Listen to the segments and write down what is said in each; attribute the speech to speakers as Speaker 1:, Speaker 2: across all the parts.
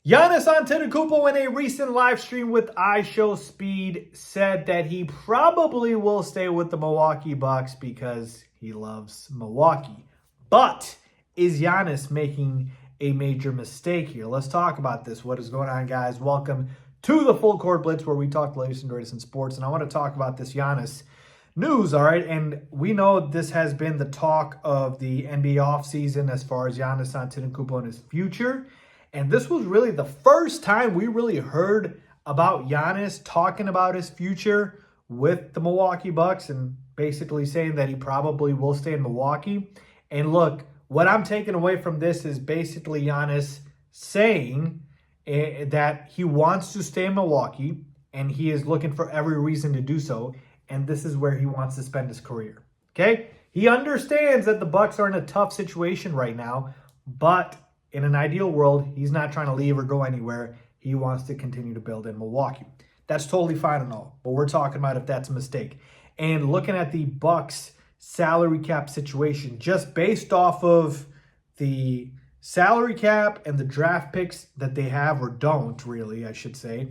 Speaker 1: Giannis Antetokounmpo in a recent live stream with iShowSpeed said that he probably will stay with the Milwaukee Bucks because he loves Milwaukee. But is Giannis making a major mistake here? Let's talk about this. What is going on, guys? Welcome to the Full Court Blitz, where we talk the latest and greatest in sports. And I want to talk about this Giannis news, all right? And we know this has been the talk of the NBA offseason as far as Giannis Antetokounmpo and his future. And this was really the first time we really heard about Giannis talking about his future with the Milwaukee Bucks and basically saying that he probably will stay in Milwaukee. And look, what I'm taking away from this is basically Giannis saying that he wants to stay in Milwaukee and he is looking for every reason to do so. And this is where he wants to spend his career. Okay? He understands that the Bucks are in a tough situation right now, but in an ideal world, he's not trying to leave or go anywhere. He wants to continue to build in Milwaukee. That's totally fine and all, but we're talking about if that's a mistake. And looking at the Bucks salary cap situation, just based off of the salary cap and the draft picks that they have, or don't really, I should say,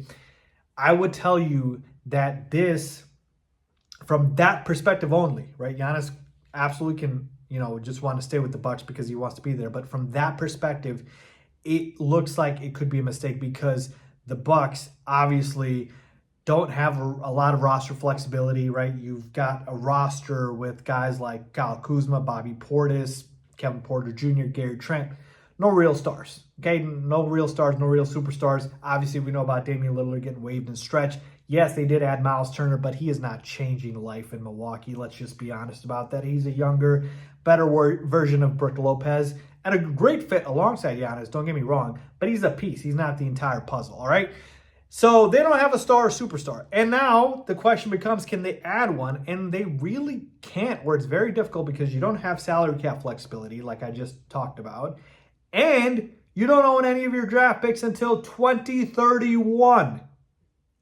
Speaker 1: I would tell you that this, from that perspective only, right? Giannis absolutely can, just want to stay with the Bucks because he wants to be there. But from that perspective, it looks like it could be a mistake because the Bucks obviously don't have a lot of roster flexibility, right? You've got a roster with guys like Kyle Kuzma, Bobby Portis, Kevin Porter Jr., Gary Trent. No real stars, okay? No real stars, no real superstars. Obviously, we know about Damian Lillard getting waived and stretched. Yes, they did add Miles Turner, but he is not changing life in Milwaukee. Let's just be honest about that. He's a younger, better version of Brook Lopez and a great fit alongside Giannis, don't get me wrong, but he's a piece. He's not the entire puzzle, all right? So they don't have a star or superstar. And now the question becomes, can they add one? And they really can't, where it's very difficult because you don't have salary cap flexibility like I just talked about. And you don't own any of your draft picks until 2031.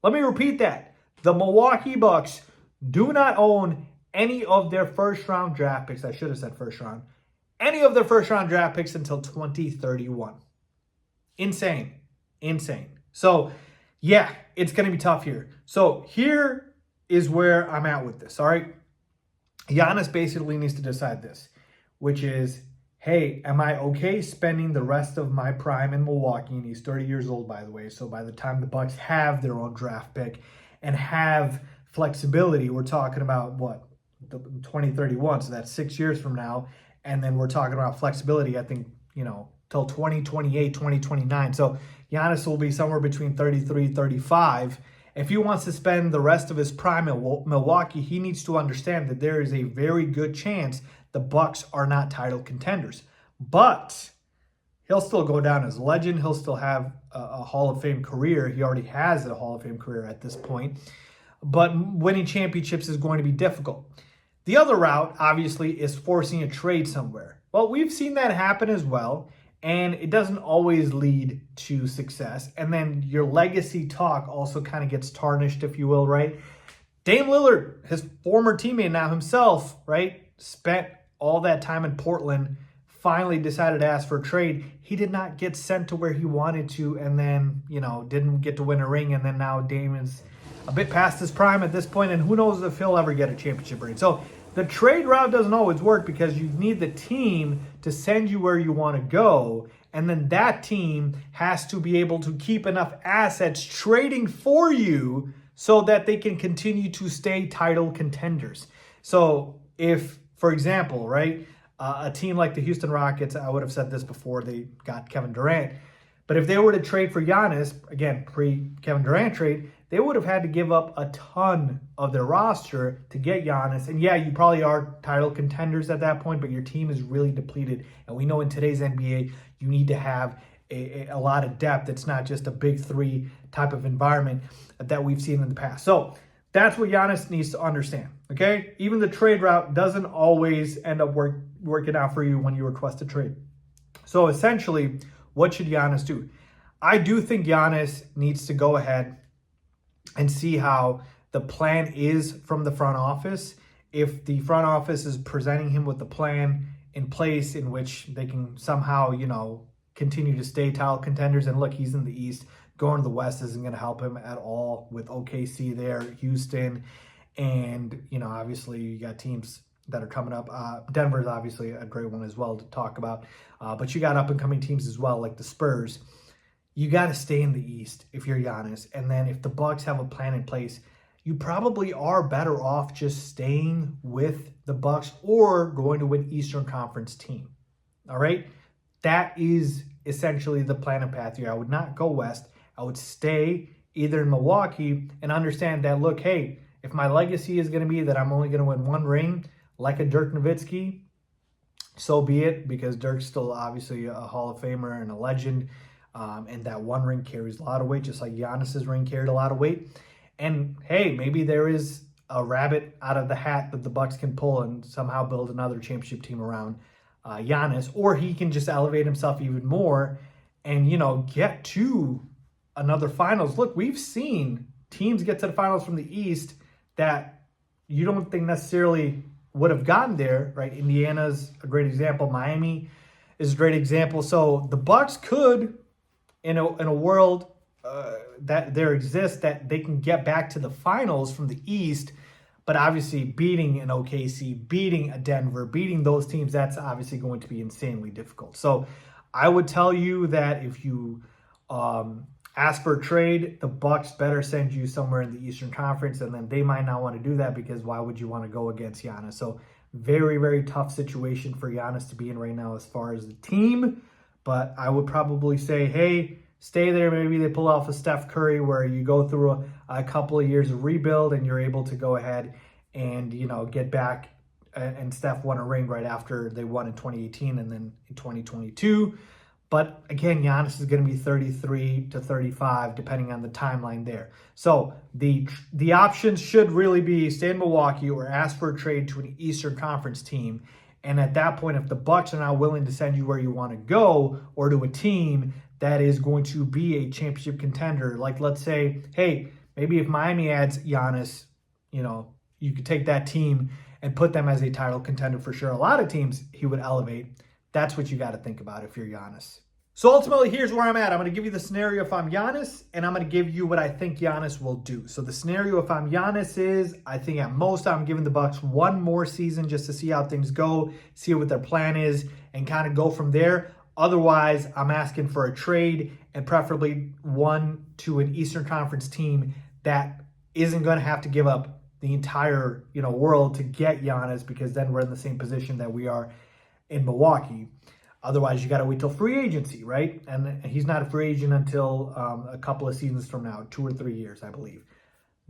Speaker 1: Let me repeat that. The Milwaukee Bucks do not own any of their first-round draft picks. I should have said first round. Any of their first-round draft picks until 2031. Insane. So, yeah, it's going to be tough here. So here is where I'm at with this, all right? Giannis basically needs to decide this, which is, hey, am I okay spending the rest of my prime in Milwaukee? And he's 30 years old, by the way. So by the time the Bucks have their own draft pick and have flexibility, we're talking about what? 2031. So that's 6 years from now. And then we're talking about flexibility, I think, till 2028, 2029. So Giannis will be somewhere between 33, 35. If he wants to spend the rest of his prime in Milwaukee, he needs to understand that there is a very good chance the Bucks are not title contenders. But he'll still go down as a legend. He'll still have a Hall of Fame career. He already has a Hall of Fame career at this point. But winning championships is going to be difficult. The other route, obviously, is forcing a trade somewhere. Well, we've seen that happen as well. And it doesn't always lead to success. And then your legacy talk also kind of gets tarnished, if you will, right? Dame Lillard, his former teammate now himself, right, spent all that time in Portland, finally decided to ask for a trade. He did not get sent to where he wanted to, and then, didn't get to win a ring. And then now Dame is a bit past his prime at this point, and who knows if he'll ever get a championship ring. So the trade route doesn't always work because you need the team to send you where you want to go. And then that team has to be able to keep enough assets trading for you so that they can continue to stay title contenders. So if, for example, right, a team like the Houston Rockets, I would have said this before they got Kevin Durant, but if they were to trade for Giannis, again, pre-Kevin Durant trade, they would have had to give up a ton of their roster to get Giannis. And yeah, you probably are title contenders at that point, but your team is really depleted. And we know in today's NBA, you need to have a lot of depth. It's not just a big three type of environment that we've seen in the past. So that's what Giannis needs to understand, okay? Even the trade route doesn't always end up working out for you when you request a trade. So essentially, what should Giannis do? I do think Giannis needs to go ahead and see how the plan is from the front office. If the front office is presenting him with a plan in place in which they can somehow, continue to stay title contenders. And look, he's in the East. Going to the West isn't going to help him at all with OKC there, Houston. And, obviously you got teams that are coming up. Denver's obviously a great one as well to talk about. But you got up-and-coming teams as well, like the Spurs. You got to stay in the East if you're Giannis. And then if the Bucks have a plan in place, you probably are better off just staying with the Bucks or going to an Eastern Conference team. All right? That is essentially the plan and path here. I would not go West. I would stay either in Milwaukee and understand that, look, hey, if my legacy is going to be that I'm only going to win one ring, like a Dirk Nowitzki, so be it, because Dirk's still obviously a Hall of Famer and a legend, and that one ring carries a lot of weight, just like Giannis's ring carried a lot of weight. And hey, maybe there is a rabbit out of the hat that the Bucks can pull and somehow build another championship team around Giannis, or he can just elevate himself even more and, get to another finals. Look, we've seen teams get to the finals from the East that you don't think necessarily would have gotten there, right? Indiana's a great example. Miami is a great example. So the Bucks could, in a world that there exists, that they can get back to the finals from the East, but obviously beating an OKC, beating a Denver, beating those teams, that's obviously going to be insanely difficult. So I would tell you that if you ask for a trade, the Bucks better send you somewhere in the Eastern Conference, and then they might not want to do that because why would you want to go against Giannis? So very, very tough situation for Giannis to be in right now as far as the team. But I would probably say, hey, stay there. Maybe they pull off a Steph Curry where you go through a couple of years of rebuild and you're able to go ahead and, get back. And Steph won a ring right after they won in 2018 and then in 2022. But again, Giannis is going to be 33 to 35, depending on the timeline there. So the options should really be stay in Milwaukee or ask for a trade to an Eastern Conference team. And at that point, if the Bucks are not willing to send you where you want to go or to a team that is going to be a championship contender, like let's say, hey, maybe if Miami adds Giannis, you could take that team and put them as a title contender for sure. A lot of teams he would elevate. That's what you got to think about if you're Giannis. So ultimately, here's where I'm at. I'm going to give you the scenario if I'm Giannis, and I'm going to give you what I think Giannis will do. So the scenario if I'm Giannis is, I think at most I'm giving the Bucks one more season just to see how things go, see what their plan is, and kind of go from there. Otherwise, I'm asking for a trade and preferably one to an Eastern Conference team that isn't going to have to give up the entire world to get Giannis, because then we're in the same position that we are in Milwaukee. Otherwise, you got to wait till free agency, right? And he's not a free agent until a couple of seasons from now, 2 or 3 years, I believe.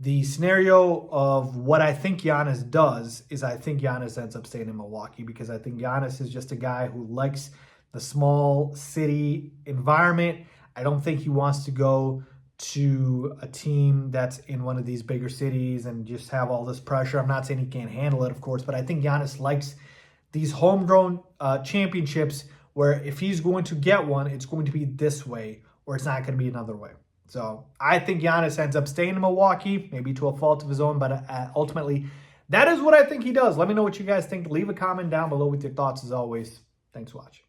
Speaker 1: The scenario of what I think Giannis does is I think Giannis ends up staying in Milwaukee, because I think Giannis is just a guy who likes the small city environment. I don't think he wants to go to a team that's in one of these bigger cities and just have all this pressure. I'm not saying he can't handle it, of course, but I think Giannis likes these homegrown championships where if he's going to get one, it's going to be this way or it's not going to be another way. So I think Giannis ends up staying in Milwaukee, maybe to a fault of his own, but ultimately that is what I think he does. Let me know what you guys think. Leave a comment down below with your thoughts as always. Thanks for watching.